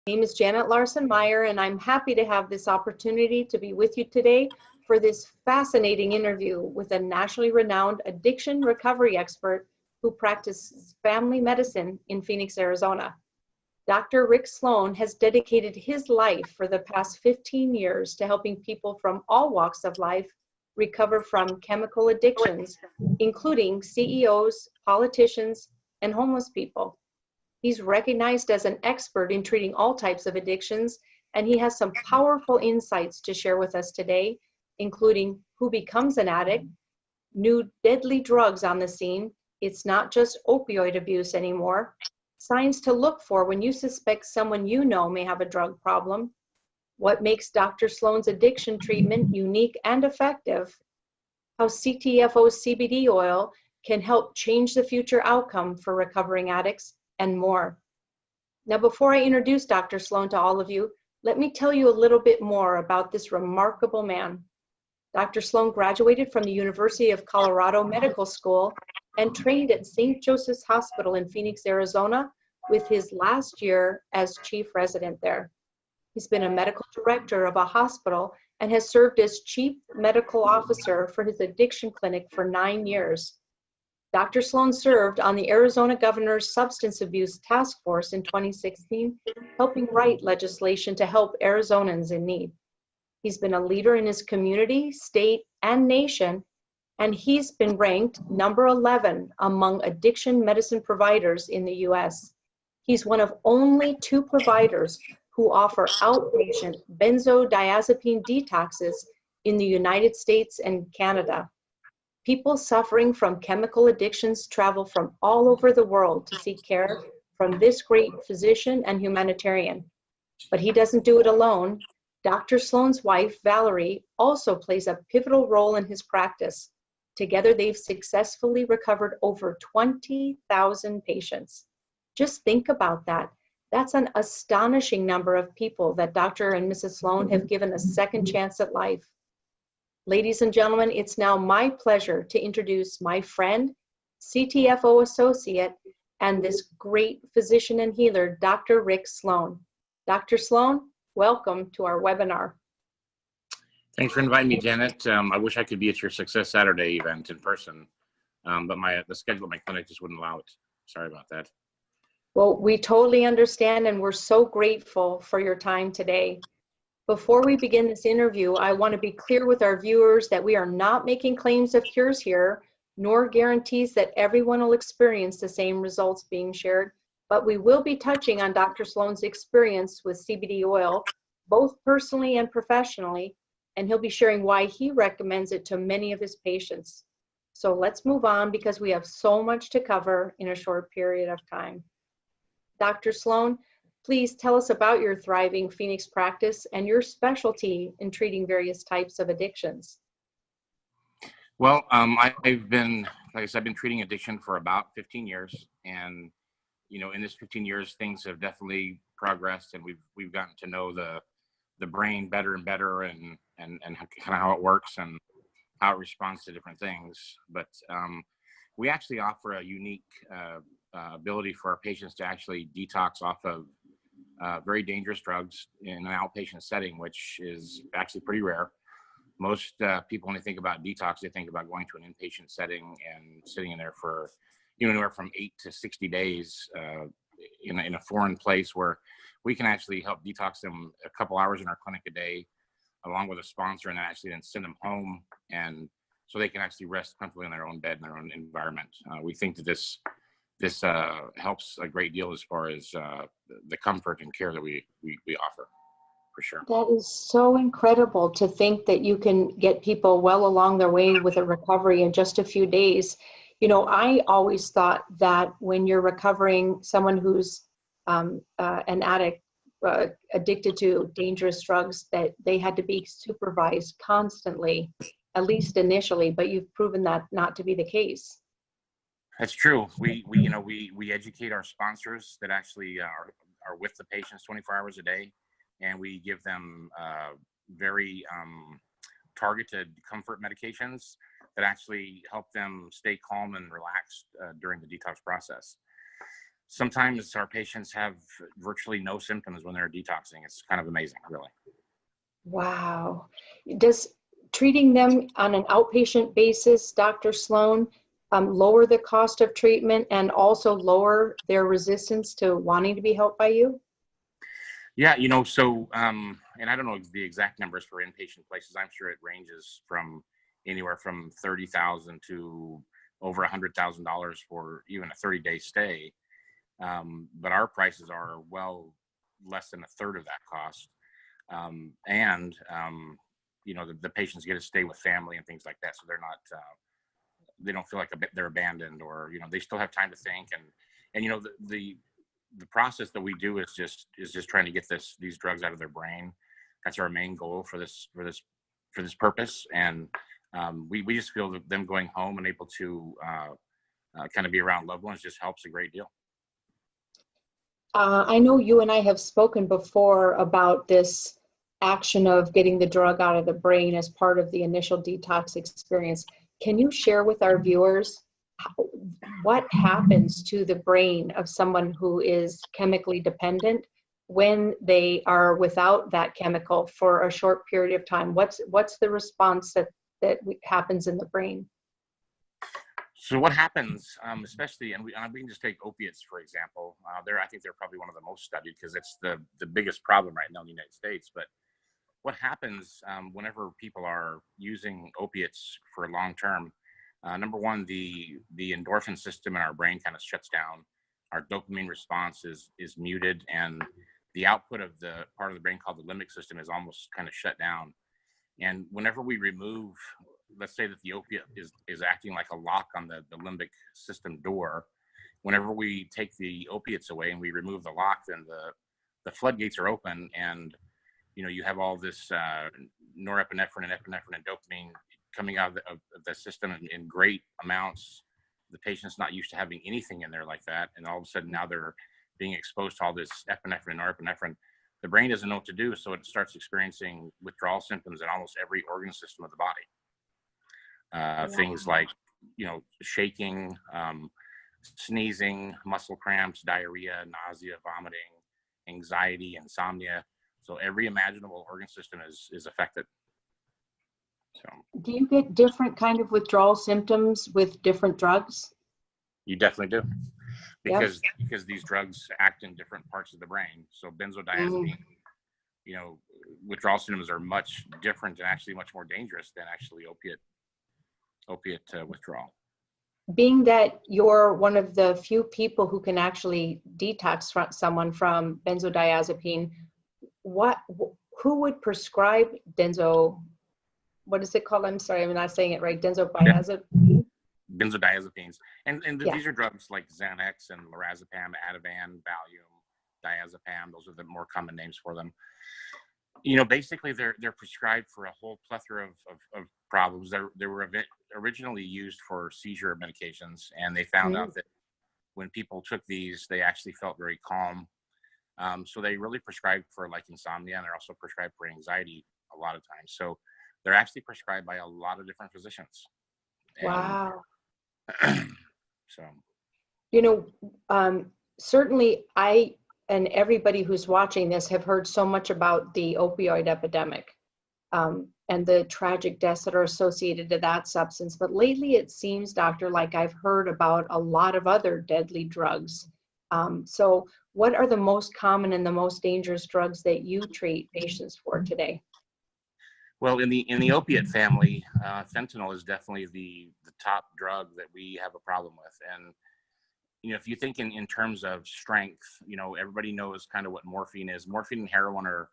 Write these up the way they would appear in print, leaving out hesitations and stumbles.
name is Janet Larson-Meyer, and I'm happy to have this opportunity to be with you today for this fascinating interview with a nationally renowned addiction recovery expert who practices family medicine in Phoenix, Arizona. Dr. Rick Sloan has dedicated his life for the past 15 years to helping people from all walks of life recover from chemical addictions, including CEOs, politicians, and homeless people. He's recognized as an expert in treating all types of addictions, and he has some powerful insights to share with us today, including who becomes an addict, new deadly drugs on the scene. It's not just opioid abuse anymore. Signs to look for when you suspect someone you know may have a drug problem. What makes Dr. Sloan's addiction treatment unique and effective. How Ctfo-Cbd oil can help change the future outcome for recovering addicts, and more. Now, before I introduce Dr. Sloan to all of you, let me tell you a little bit more about this remarkable man. Dr. Sloan graduated from the University of Colorado Medical School and trained at St. Joseph's Hospital in Phoenix, Arizona, with his last year as chief resident there. He's been a medical director of a hospital and has served as chief medical officer for his addiction clinic for 9 years. Dr. Sloan served on the Arizona Governor's Substance Abuse Task Force in 2016, helping write legislation to help Arizonans in need. He's been a leader in his community, state, and nation, and he's been ranked number 11 among addiction medicine providers in the US. He's one of only 2 providers who offer outpatient benzodiazepine detoxes in the United States and Canada. People suffering from chemical addictions travel from all over the world to seek care from this great physician and humanitarian. But he doesn't do it alone. Dr. Sloan's wife, Valerie, also plays a pivotal role in his practice. Together, they've successfully recovered over 20,000 patients. Just think about that. That's an astonishing number of people that Dr. and Mrs. Sloan have given a second chance at life. Ladies and gentlemen, it's now my pleasure to introduce my friend, CTFO associate, and this great physician and healer, Dr. Rick Sloan. Dr. Sloan, welcome to our webinar. Thanks for inviting me, Janet. I wish I could be at your Success Saturday event in person, but the schedule of my clinic just wouldn't allow it. Sorry about that. Well, we totally understand, and we're so grateful for your time today. Before we begin this interview, I want to be clear with our viewers that we are not making claims of cures here, nor guarantees that everyone will experience the same results being shared, but we will be touching on Dr. Sloan's experience with CBD oil, both personally and professionally, and he'll be sharing why he recommends it to many of his patients. So let's move on because we have so much to cover in a short period of time. Dr. Sloan, please tell us about your thriving Phoenix practice and your specialty in treating various types of addictions. Well, I've been, like I said, I've been treating addiction for about 15 years. And, you know, in this 15 years, things have definitely progressed, and we've gotten to know the brain better and better, and kind of how it works and how it responds to different things. But we actually offer a unique ability for our patients to actually detox off of very dangerous drugs in an outpatient setting, which is actually pretty rare. Most people, when they think about detox, they think about going to an inpatient setting and sitting in there for, you know, anywhere from 8 to 60 days in a foreign place, where we can actually help detox them a couple hours in our clinic a day, along with a sponsor, and actually then send them home, and so they can actually rest comfortably in their own bed, in their own environment. We think that this helps a great deal as far as the comfort and care that we offer, for sure. That is so incredible to think that you can get people well along their way with a recovery in just a few days. You know, I always thought that when you're recovering, someone who's an addict, addicted to dangerous drugs, that they had to be supervised constantly, at least initially, but you've proven that not to be the case. That's true. We educate our sponsors that actually are with the patients 24 hours a day, and we give them very targeted comfort medications that actually help them stay calm and relaxed during the detox process. sometimes our patients have virtually no symptoms when they're detoxing. It's kind of amazing, really. Wow. Does treating them on an outpatient basis, Dr. Sloan, lower the cost of treatment and also lower their resistance to wanting to be helped by you? Yeah, so, and I don't know the exact numbers for inpatient places. I'm sure it ranges from anywhere from $30,000 to over $100,000 for even a 30-day stay. But our prices are well less than a third of that cost. And the patients get to stay with family and things like that. So they're not, they don't feel like they're abandoned, or, they still have time to think. And the process that we do is just trying to get these drugs out of their brain. That's our main goal for this purpose. And we just feel that them going home and able to kind of be around loved ones just helps a great deal. I know you and I have spoken before about this action of getting the drug out of the brain as part of the initial detox experience. Can you share with our viewers what happens to the brain of someone who is chemically dependent when they are without that chemical for a short period of time? What's the response that happens in the brain? So what happens, especially, and we can just take opiates, for example. I think they're probably one of the most studied because it's the biggest problem right now in the United States. But what happens whenever people are using opiates for long term, number one, the endorphin system in our brain kind of shuts down. Our dopamine response is muted, and the output of the part of the brain called the limbic system is almost kind of shut down. And whenever we remove, let's say that the opiate is acting like a lock on the limbic system door, whenever we take the opiates away and we remove the lock, then the floodgates are open, and you have all this norepinephrine and epinephrine and dopamine coming out of the system in great amounts. The patient's not used to having anything in there like that, and all of a sudden now they're being exposed to all this epinephrine and norepinephrine. The brain doesn't know what to do, so it starts experiencing withdrawal symptoms in almost every organ system of the body. Things like, shaking, sneezing, muscle cramps, diarrhea, nausea, vomiting, anxiety, insomnia. So every imaginable organ system is affected. So do you get different kind of withdrawal symptoms with different drugs? you definitely do, because Yep. because these drugs act in different parts of the brain. So benzodiazepine, withdrawal symptoms are much different and actually much more dangerous than actually opiate withdrawal. Being that you're one of the few people who can actually detox someone from benzodiazepine, who would prescribe what is it called? I'm sorry, I'm not saying it right. Benzodiazepine? Benzodiazepines. And Yeah. these are drugs like Xanax and lorazepam, Ativan, Valium, diazepam. Those are the more common names for them. Basically they're prescribed for a whole plethora of problems. They were originally used for seizure medications, and they found out that when people took these, they actually felt very calm. So they really prescribed for like insomnia, and they're also prescribed for anxiety a lot of times. So they're actually prescribed by a lot of different physicians. Wow. So, Certainly I and everybody who's watching this have heard so much about the opioid epidemic and the tragic deaths that are associated to that substance. But lately it seems, doctor, like I've heard about a lot of other deadly drugs. So what are the most common and the most dangerous drugs that you treat patients for today? well, in the opiate family, fentanyl is definitely the top drug that we have a problem with. And if you think in terms of strength, everybody knows kind of what morphine is. Morphine and heroin are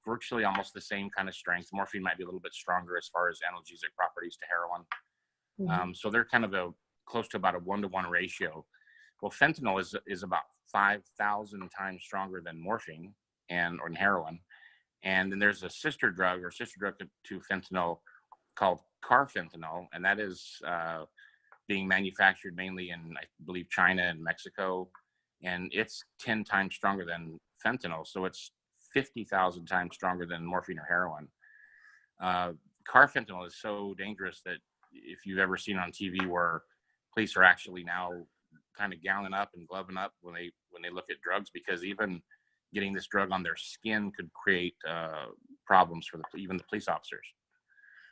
virtually almost the same kind of strength. Morphine might be a little bit stronger as far as analgesic properties to heroin. So they're kind of close to about a 1-to-1 ratio. Well, fentanyl is about 5,000 times stronger than morphine or heroin. And then there's a sister drug to fentanyl called carfentanil, and that is being manufactured mainly in, I believe, China and Mexico, and it's 10 times stronger than fentanyl. So it's 50,000 times stronger than morphine or heroin. Carfentanil is so dangerous that if you've ever seen on TV where police are actually now kind of gowning up and gloving up when they look at drugs, because even getting this drug on their skin could create problems for even the police officers.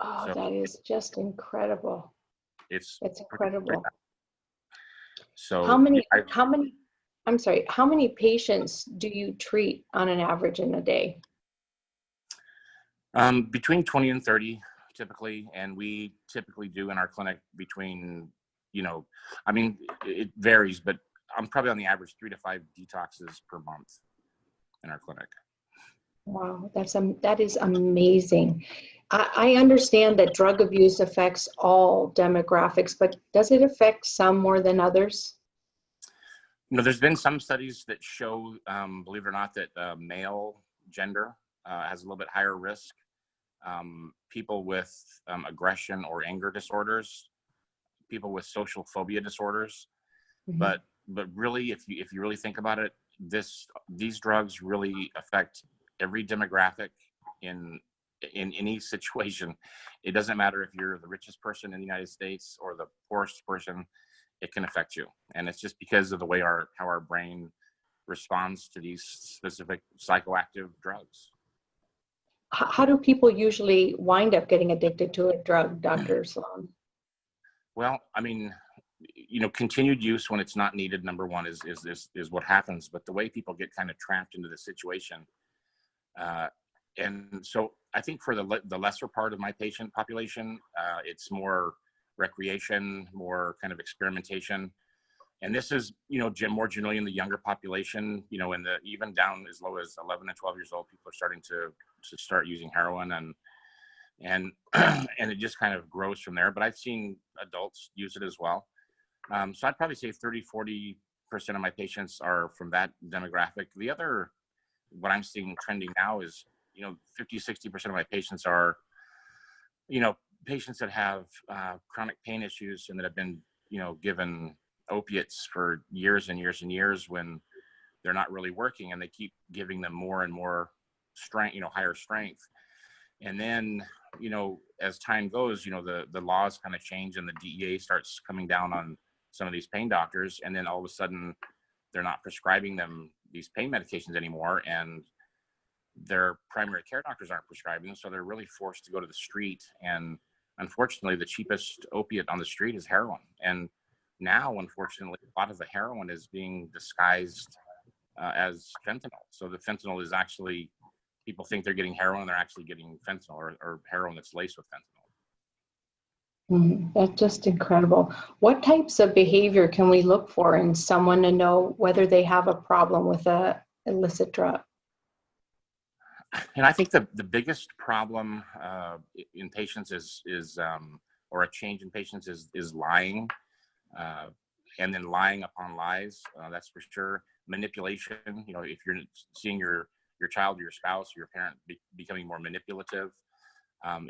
Oh, So that is just incredible. it's Incredible. So How many, I'm sorry, how many patients do you treat on an average in a day? Between 20 and 30 typically, and we typically do in our clinic between, I mean, it varies, but I'm probably on the average 3 to 5 detoxes per month in our clinic. Wow, that is amazing. I understand that drug abuse affects all demographics, but does it affect some more than others? There's been some studies that show, believe it or not, that male gender has a little bit higher risk. People with aggression or anger disorders, people with social phobia disorders. Mm-hmm. But really, if you really think about it, these drugs really affect every demographic in any situation. It doesn't matter if you're the richest person in the United States or the poorest person, it can affect you. And it's just because of the way how our brain responds to these specific psychoactive drugs. How do people usually wind up getting addicted to a drug, Dr. Sloan? Well, I mean, continued use when it's not needed, number one, is what happens. But the way people get kind of trapped into the situation, and so I think for the lesser part of my patient population, it's more recreation, more kind of experimentation. And this is, more generally in the younger population, in even down as low as 11 and 12 years old, people are starting to start using heroin, and and it just kind of grows from there. But I've seen adults use it as well. So I'd probably say 30-40% of my patients are from that demographic. The other, what I'm seeing trending now is, 50-60% of my patients are, patients that have chronic pain issues and that have been, given opiates for years and years and years when they're not really working, and they keep giving them more and more strength, higher strength. And then, as time goes, the laws kind of change and the DEA starts coming down on some of these pain doctors. And then all of a sudden they're not prescribing them these pain medications anymore. And their primary care doctors aren't prescribing them. So they're really forced to go to the street. And unfortunately, the cheapest opiate on the street is heroin. And now, unfortunately, a lot of the heroin is being disguised as fentanyl. So the fentanyl is actually, people think they're getting heroin, they're actually getting fentanyl or heroin that's laced with fentanyl. That's just incredible. What types of behavior can we look for in someone to know whether they have a problem with a illicit drug? And I think the biggest problem in patients is or a change in patients is lying, and then lying upon lies. That's for sure. Manipulation. If you're seeing your child or your spouse or your parent becoming more manipulative,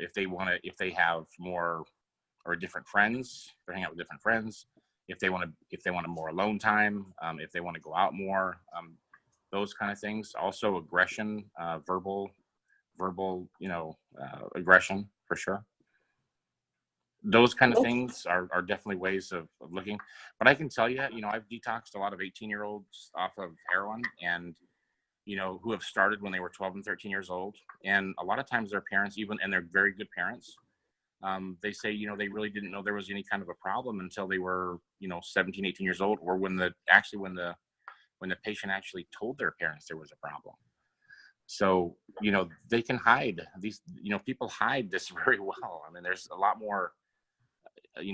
if they have more or different friends, they're hanging out with different friends. If they want more alone time, if they want to go out more, those kind of things. Also aggression, verbal, aggression for sure. Those kind of things are definitely ways of looking. But I can tell you, I've detoxed a lot of 18-year-olds off of heroin, and who have started when they were 12 and 13 years old. And a lot of times their parents, and they're very good parents, they say, they really didn't know there was any kind of a problem until they were, 17, 18 years old, or when the patient actually told their parents there was a problem. So, they can hide these, people hide this very well. I mean, there's a lot more,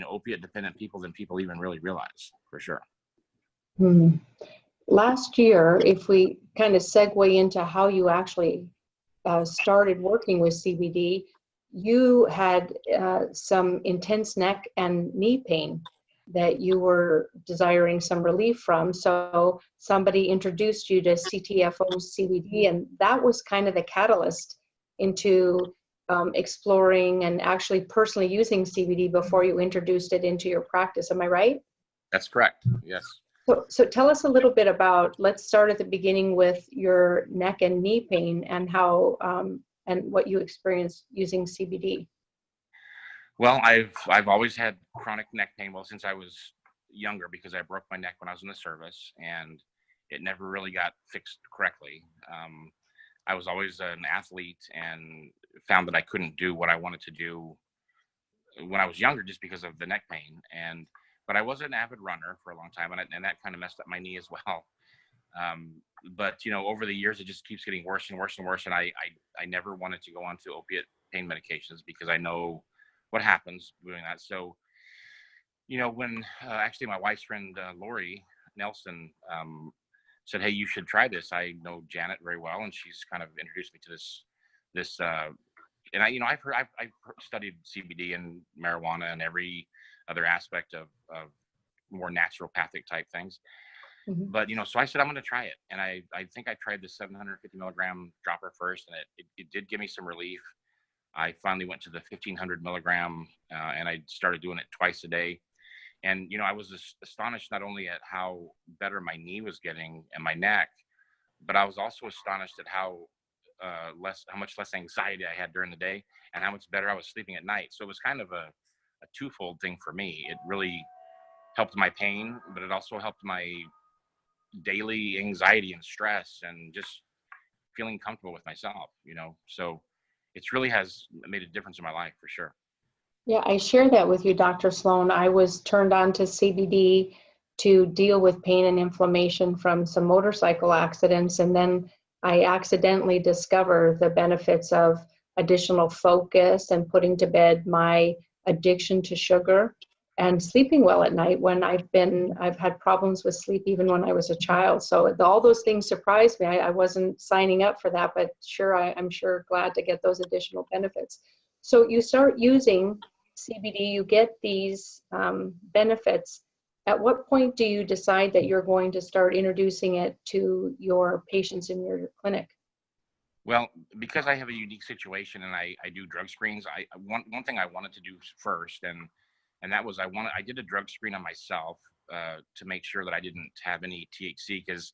opiate dependent people than people even really realize, for sure. Last year, if we kind of segue into how you actually started working with CBD, you had some intense neck and knee pain that you were desiring some relief from. So somebody introduced you to Ctfo-Cbd, and that was kind of the catalyst into exploring and actually personally using CBD before you introduced it into your practice. Am I right? That's correct. Yes. So tell us a little bit about, let's start at the beginning with your neck and knee pain and how and what you experienced using CBD. Well, I've always had chronic neck pain. Well, since I was younger because I broke my neck when I was in the service, and it never really got fixed correctly. I was always an athlete and found that I couldn't do what I wanted to do when I was younger just because of the neck pain. But I was an avid runner for a long time, and that kind of messed up my knee as well. But over the years, it just keeps getting worse and worse and worse. And I never wanted to go on to opiate pain medications because I know what happens doing that. So, when actually my wife's friend, Lori Nelson, said, "Hey, you should try this." I know Janet very well, and she's kind of introduced me to this, and I've studied CBD and marijuana and every other aspect of more naturopathic type things. Mm-hmm. But, so I said, I'm going to try it. And I think I tried the 750 milligram dropper first, and it did give me some relief. I finally went to the 1500 milligram, and I started doing it twice a day. And, I was astonished not only at how better my knee was getting and my neck, but I was also astonished at how much less anxiety I had during the day and how much better I was sleeping at night. So it was kind of a twofold thing for me. It really helped my pain, but it also helped my daily anxiety and stress and just feeling comfortable with myself, so it's really has made a difference in my life for sure. Yeah, I share that with you, Dr. Sloan. I was turned on to CBD to deal with pain and inflammation from some motorcycle accidents, and then I accidentally discovered the benefits of additional focus and putting to bed my addiction to sugar and sleeping well at night when I've had problems with sleep even when I was a child. So all those things surprised me. I wasn't signing up for that, but I'm sure glad to get those additional benefits. So you start using CBD, you get these benefits. At what point do you decide that you're going to start introducing it to your patients in your clinic? Well, because I have a unique situation and I do drug screens, one thing I wanted to do first, and that was I did a drug screen on myself to make sure that I didn't have any THC, because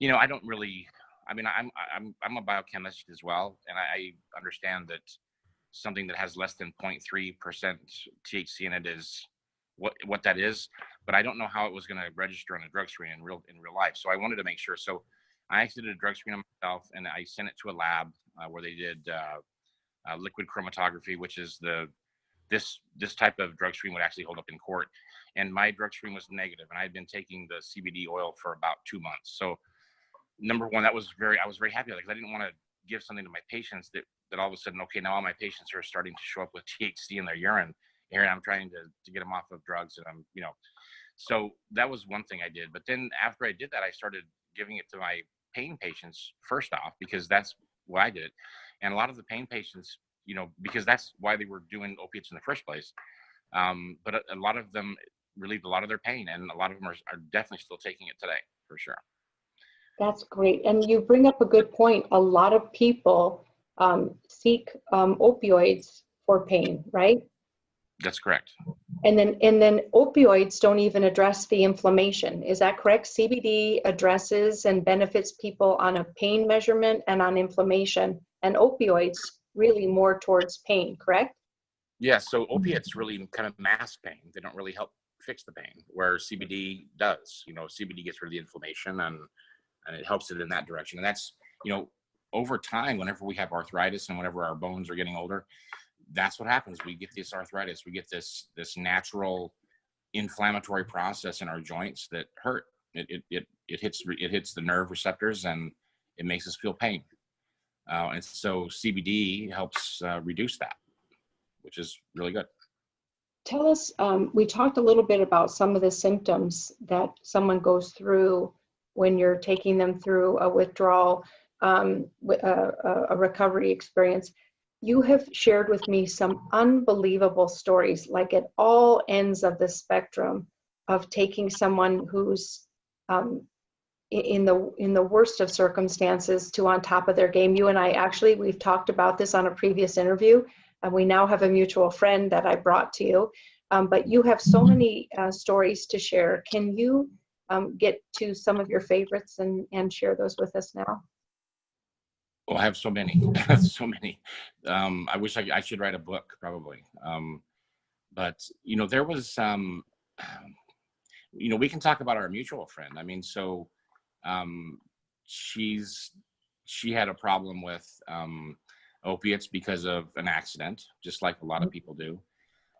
I don't really. I mean, I'm a biochemist as well, and I understand that something that has less than 0.3% THC in it is what that is, but I don't know how it was going to register on a drug screen in real life. So I wanted to make sure. So I actually did a drug screen on myself, and I sent it to a lab where they did liquid chromatography, which is this type of drug screen would actually hold up in court. And my drug screen was negative, and I had been taking the CBD oil for about 2 months. So number one, I was very happy because I didn't want to give something to my patients that all of a sudden, okay, now all my patients are starting to show up with THC in their urine, and I'm trying to get them off of drugs, and I'm, so that was one thing I did. But then after I did that, I started giving it to my pain patients first off, because that's why I did it. And a lot of the pain patients, because that's why they were doing opiates in the first place. But a lot of them relieved a lot of their pain, and a lot of them are definitely still taking it today, for sure. That's great. And you bring up a good point. A lot of people seek opioids for pain, right? That's correct. And then opioids don't even address the inflammation. Is that correct? CBD addresses and benefits people on a pain measurement and on inflammation, and opioids really more towards pain, correct? Yeah, so opiates really kind of mask pain. They don't really help fix the pain, where CBD does. CBD gets rid of the inflammation and it helps it in that direction. And that's, over time, whenever we have arthritis and whenever our bones are getting older, that's what happens. We get this arthritis. We get this natural inflammatory process in our joints that hurt. It hits the nerve receptors and it makes us feel pain. And so CBD helps reduce that, which is really good. Tell us, we talked a little bit about some of the symptoms that someone goes through when you're taking them through a withdrawal, a recovery experience. You have shared with me some unbelievable stories, like at all ends of the spectrum, of taking someone who's in the worst of circumstances to on top of their game. You and I we've talked about this on a previous interview, and we now have a mutual friend that I brought to you. But you have so many stories to share. Can you get to some of your favorites and share those with us now? Well, I have so many, so many. I wish I should write a book, probably. But there was we can talk about our mutual friend. I mean, so she had a problem with opiates because of an accident, just like a lot of people do,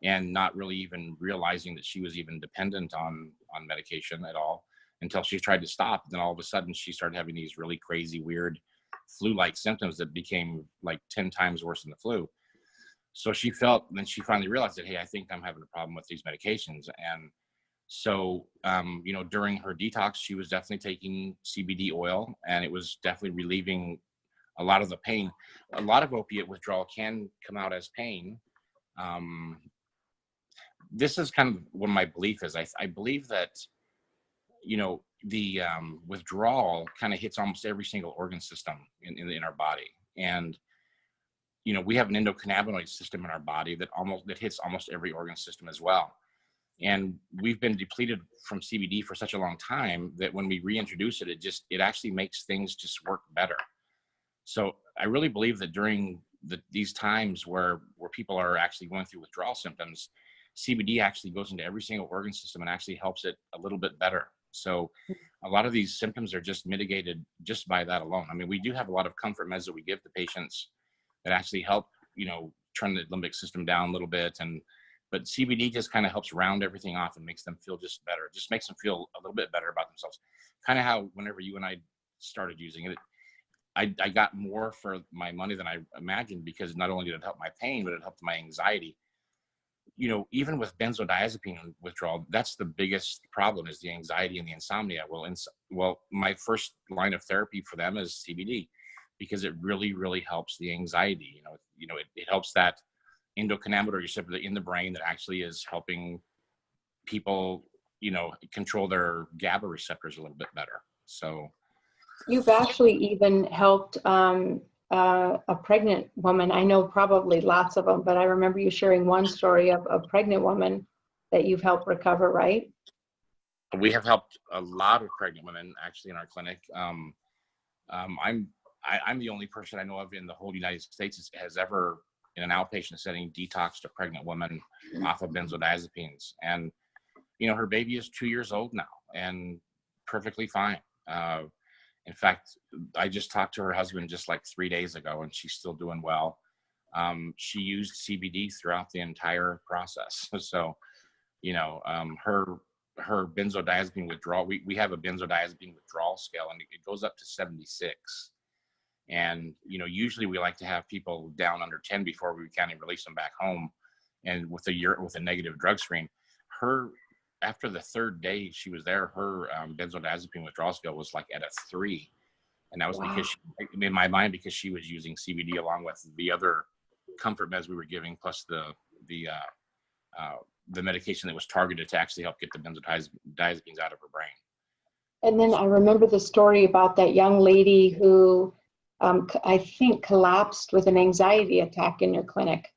and not really even realizing that she was even dependent on medication at all until she tried to stop. Then all of a sudden she started having these really crazy, weird flu-like symptoms that became like 10 times worse than the flu. So then she finally realized that, hey, I think I'm having a problem with these medications. And so, during her detox, she was definitely taking CBD oil, and it was definitely relieving a lot of the pain. A lot of opiate withdrawal can come out as pain. This is kind of what my belief is. I believe that, the withdrawal kind of hits almost every single organ system in our body. And, we have an endocannabinoid system in our body that hits almost every organ system as well. And we've been depleted from CBD for such a long time that when we reintroduce it, it actually makes things just work better. So I really believe that during these times where people are actually going through withdrawal symptoms, CBD actually goes into every single organ system and actually helps it a little bit better. So a lot of these symptoms are just mitigated just by that alone. I mean, we do have a lot of comfort meds that we give to patients that actually help, turn the limbic system down a little bit. But CBD just kind of helps round everything off and makes them feel just better. It just makes them feel a little bit better about themselves. Kind of how whenever you and I started using it, I got more for my money than I imagined, because not only did it help my pain, but it helped my anxiety. Even with benzodiazepine withdrawal, that's the biggest problem, is the anxiety and the insomnia. Well, my first line of therapy for them is CBD, because it really, really helps the anxiety. It helps that endocannabinoid receptor in the brain that actually is helping people, control their GABA receptors a little bit better. So You've actually even helped a pregnant woman. I know probably lots of them, but I remember you sharing one story of a pregnant woman that you've helped recover, right? We have helped a lot of pregnant women actually in our clinic. I'm the only person I know of in the whole United States has ever, in an outpatient setting, detoxed a pregnant woman off of benzodiazepines. And, her baby is 2 years old now and perfectly fine. In fact, I just talked to her husband just like 3 days ago, and she's still doing well. She used CBD throughout the entire process. So, her benzodiazepine withdrawal, we have a benzodiazepine withdrawal scale, and it goes up to 76. And, usually we like to have people down under 10 before we kind of release them back home. And with a negative drug screen, after the third day she was there, her benzodiazepine withdrawal scale was like at a 3. And that was because in my mind, because she was using CBD along with the other comfort meds we were giving, plus the medication that was targeted to actually help get the benzodiazepines out of her brain. And then I remember the story about that young lady who I think collapsed with an anxiety attack in your clinic,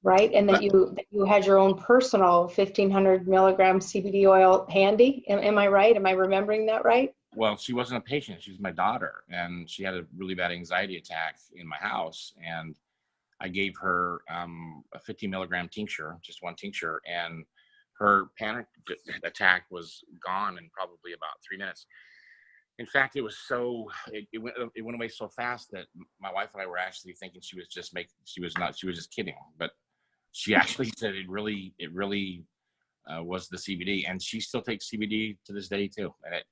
right? And that you had your own personal 1,500 milligram CBD oil handy. Am I right? Am I remembering that right? Well, she wasn't a patient. She was my daughter, and she had a really bad anxiety attack in my house. And I gave her a 50 milligram tincture, just one tincture, and her panic attack was gone in probably about 3 minutes. In fact, it went away so fast that my wife and I were actually thinking she was just kidding. But she actually said it really was the CBD, and she still takes CBD to this day too. And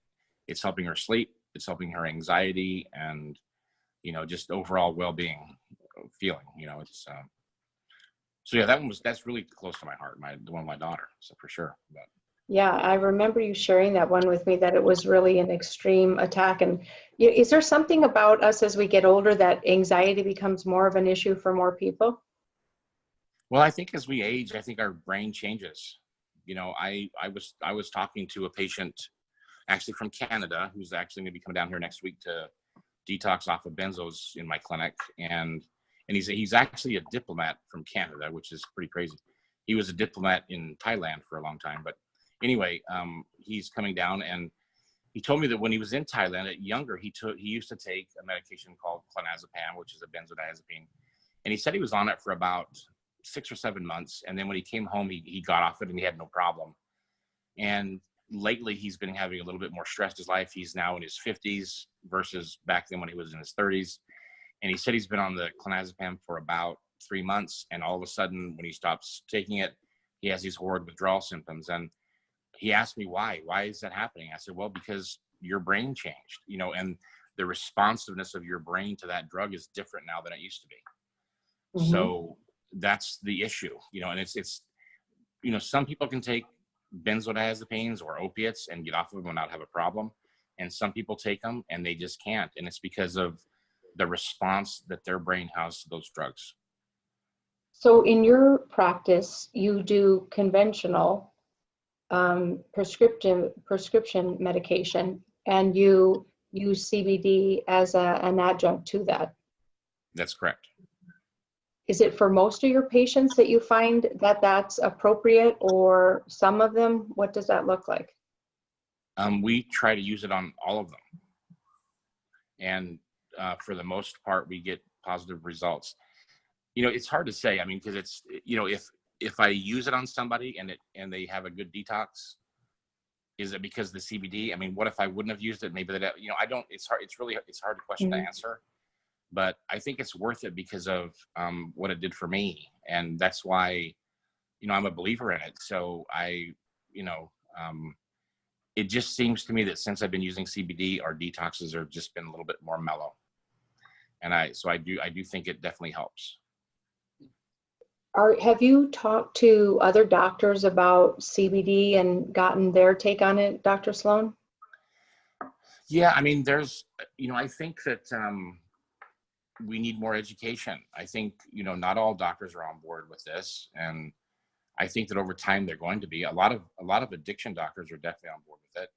it's helping her sleep, it's helping her anxiety, and just overall well-being feeling. It's so yeah, that's really close to my heart. The one of my daughter, so for sure. But yeah, I remember you sharing that one with me, that it was really an extreme attack. And is there something about us as we get older that anxiety becomes more of an issue for more people? Well, I think as we age, I think our brain changes. I was talking to a patient actually from Canada who's actually going to be coming down here next week to detox off of benzos in my clinic, and he's actually a diplomat from Canada, which is pretty crazy. He was a diplomat in Thailand for a long time, but anyway, he's coming down, and he told me that when he was in Thailand younger, he used to take a medication called clonazepam, which is a benzodiazepine, and he said he was on it for about 6 or 7 months, and then when he came home, he got off it and he had no problem. And lately he's been having a little bit more stress in his life. He's now in his 50s versus back then when he was in his 30s. And he said he's been on the clonazepam for about 3 months. And all of a sudden, when he stops taking it, he has these horrid withdrawal symptoms. And he asked me why is that happening? I said, well, because your brain changed, you know, and the responsiveness of your brain to that drug is different now than it used to be. Mm-hmm. So that's the issue, you know, and it's, you know, some people can take benzodiazepines or opiates and get off of them and not have a problem. And some people take them and they just can't. And it's because of the response that their brain has to those drugs. So in your practice, you do conventional prescription medication, and you use CBD as an adjunct to that. That's correct. Is it for most of your patients that you find that that's appropriate, or some of them? What does that look like? We try to use it on all of them. And for the most part, we get positive results. You know, it's hard to say. I mean, because it's, you know, if I use it on somebody and they have a good detox, is it because of the CBD? I mean, what if I wouldn't have used it? Maybe that, you know, I don't, it's hard. It's hard question to answer, but I think it's worth it because of what it did for me. And that's why, you know, I'm a believer in it. So you know, it just seems to me that since I've been using CBD, our detoxes have just been a little bit more mellow. And I do think it definitely helps. Have you talked to other doctors about CBD and gotten their take on it, Dr. Sloan? Yeah, I mean, there's, you know, I think that we need more education. I think, you know, not all doctors are on board with this, and I think that over time they're going to be. A lot of addiction doctors are definitely on board with it,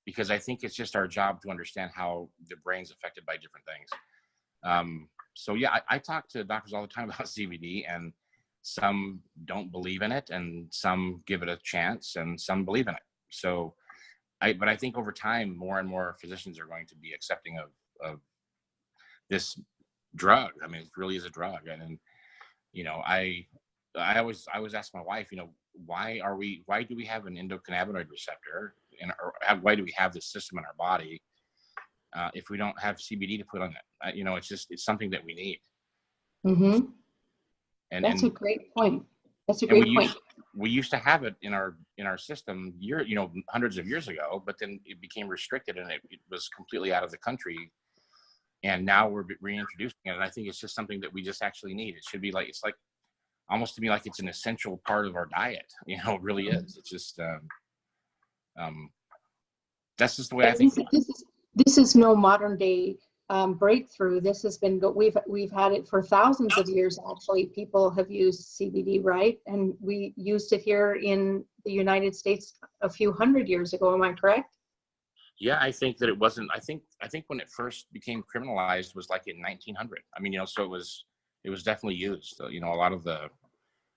because I think it's just our job to understand how the brain's affected by different things. So yeah, I talk to doctors all the time about CBD, and some don't believe in it, and some give it a chance, and some believe in it. So but I think over time, more and more physicians are going to be accepting of this drug. I mean, it really is a drug. And you know, I always ask my wife, you know, why do we have an endocannabinoid receptor, or why do we have this system in our body if we don't have CBD to put on it? You know, it's something that we need. Mm-hmm. That's a great point. That's a great point. We used to have it in our system hundreds of years ago, but then it became restricted and it was completely out of the country. And now we're reintroducing it. And I think it's just something that we just actually need. It should be like, it's like almost to me like it's an essential part of our diet. You know, it really is. It's just, that's just the way I think. This is no modern day breakthrough. This has been we've had it for thousands of years. Actually, people have used CBD, right? And we used it here in the United States a few hundred years ago. Am I correct? Yeah, I think that it wasn't. I think when it first became criminalized was like in 1900. I mean, you know, so it was definitely used. You know, a lot of the.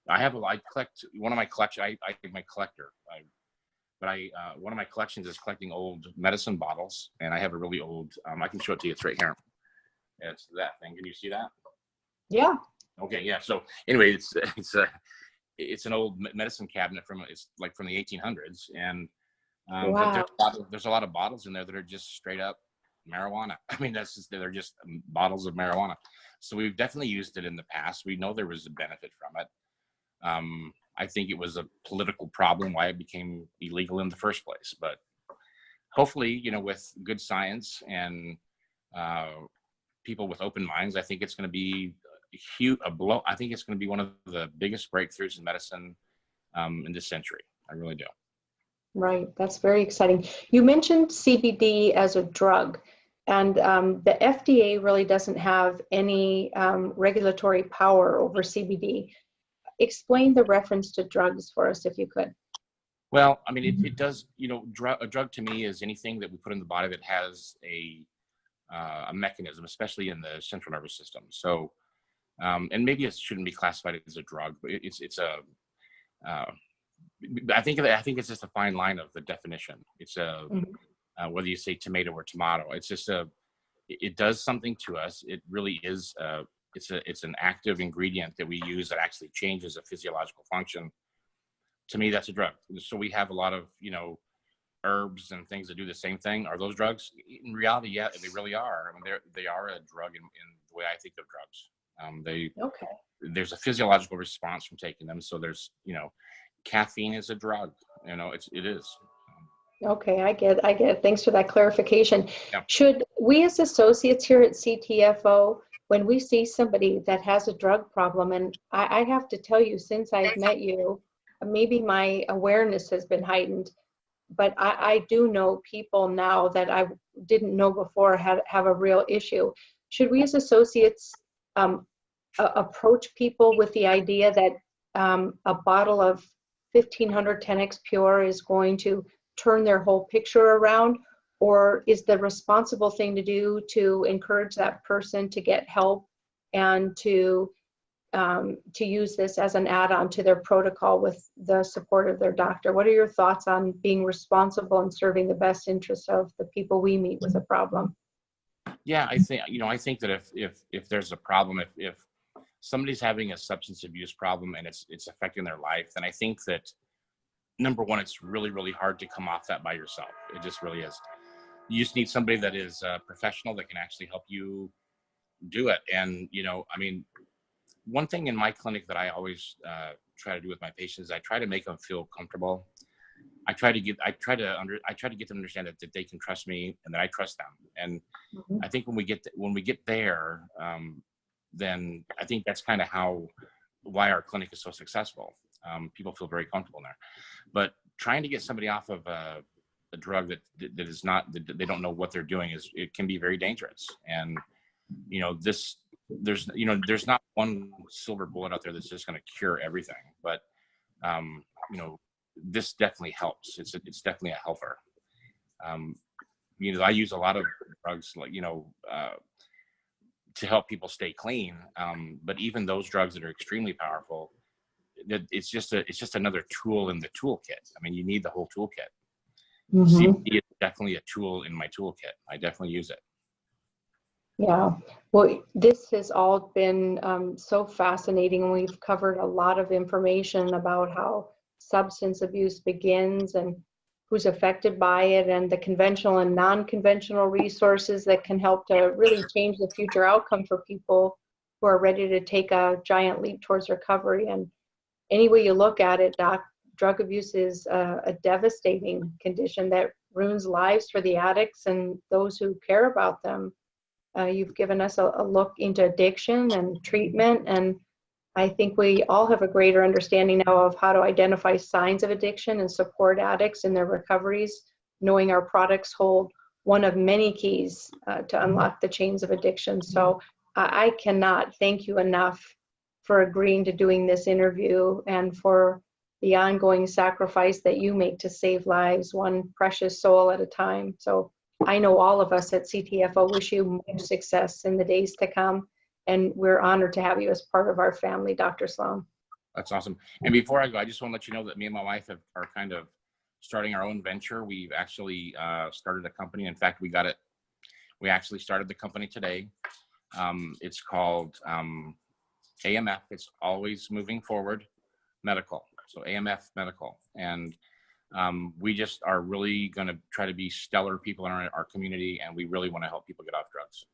I collect one of my collection. I'm a collector. One of my collections is collecting old medicine bottles, and I have a really old. I can show it to you. It's right here. It's that thing. Can you see that? Yeah. Okay. Yeah. So anyway, it's an old medicine cabinet from the 1800s, and wow. But there's a lot of bottles in there that are just straight up marijuana. I mean, they're just bottles of marijuana. So we've definitely used it in the past. We know there was a benefit from it. I think it was a political problem why it became illegal in the first place. But hopefully, you know, with good science and people with open minds, I think it's going to be I think it's going to be one of the biggest breakthroughs in medicine in this century. I really do. Right. That's very exciting. You mentioned CBD as a drug, and the FDA really doesn't have any regulatory power over CBD. Explain the reference to drugs for us, if you could. Well, I mean, it does, you know, a drug to me is anything that we put in the body that has a mechanism, especially in the central nervous system. So, and maybe it shouldn't be classified as a drug, but it's a, I think it's just a fine line of the definition. It's whether you say tomato or tomato, it's just it does something to us. It really is, it's an active ingredient that we use that actually changes a physiological function. To me, that's a drug. So we have a lot of, you know, herbs and things that do the same thing. Are those drugs? In reality, yeah, they really are. I mean, they are a drug in the way I think of drugs. Okay. There's a physiological response from taking them. So there's, caffeine is a drug. It is. Okay, I get it. Thanks for that clarification. Yeah. Should we as associates here at C.T.F.O, when we see somebody that has a drug problem, and I have to tell you, since I've met you, maybe my awareness has been heightened, but I do know people now that I didn't know before have a real issue. Should we as associates approach people with the idea that a bottle of 1500 10X Pure is going to turn their whole picture around? Or is the responsible thing to do to encourage that person to get help and to use this as an add-on to their protocol with the support of their doctor? What are your thoughts on being responsible and serving the best interests of the people we meet with a problem? Yeah, I think that if there's a problem, if somebody's having a substance abuse problem and it's affecting their life, then I think that number one, it's really, really hard to come off that by yourself. It just really is. You just need somebody that is a professional that can actually help you do it. And, one thing in my clinic that I always try to do with my patients is I try to make them feel comfortable. I try to get them to understand that they can trust me and that I trust them. And I think when we get there, then I think that's kind of why our clinic is so successful. People feel very comfortable in there. But trying to get somebody off of a drug that is not, that they don't know what they're doing, it can be very dangerous. And there's not one silver bullet out there that's just going to cure everything. But this definitely helps. It's definitely a helper. I use a lot of drugs, to help people stay clean. But even those drugs that are extremely powerful, it's just another tool in the toolkit. I mean, you need the whole toolkit. CBD is definitely a tool in my toolkit. I definitely use it. Yeah, well, this has all been so fascinating, and we've covered a lot of information about how substance abuse begins and who's affected by it, and the conventional and non-conventional resources that can help to really change the future outcome for people who are ready to take a giant leap towards recovery. And any way you look at it, drug abuse is a devastating condition that ruins lives for the addicts and those who care about them. You've given us a look into addiction and treatment, and I think we all have a greater understanding now of how to identify signs of addiction and support addicts in their recoveries, knowing our products hold one of many keys to unlock the chains of addiction. So I cannot thank you enough for agreeing to doing this interview and for the ongoing sacrifice that you make to save lives, one precious soul at a time. So I know all of us at CTFO wish you much success in the days to come, and we're honored to have you as part of our family, Dr. Sloan. That's awesome. And before I go, I just want to let you know that me and my wife are kind of starting our own venture. We've actually started a company. In fact, we actually started the company today. It's called AMF. It's Always Moving Forward Medical. So AMF Medical. And we just are really going to try to be stellar people in our community, and we really want to help people get off drugs.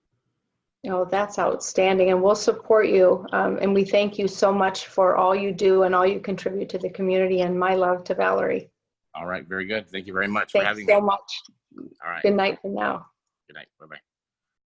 Oh, that's outstanding, and we'll support you. And we thank you so much for all you do and all you contribute to the community, and my love to Valerie. All right, very good. Thank you very much for having me. Thanks so much. All right. Good night for now. Good night. Bye-bye.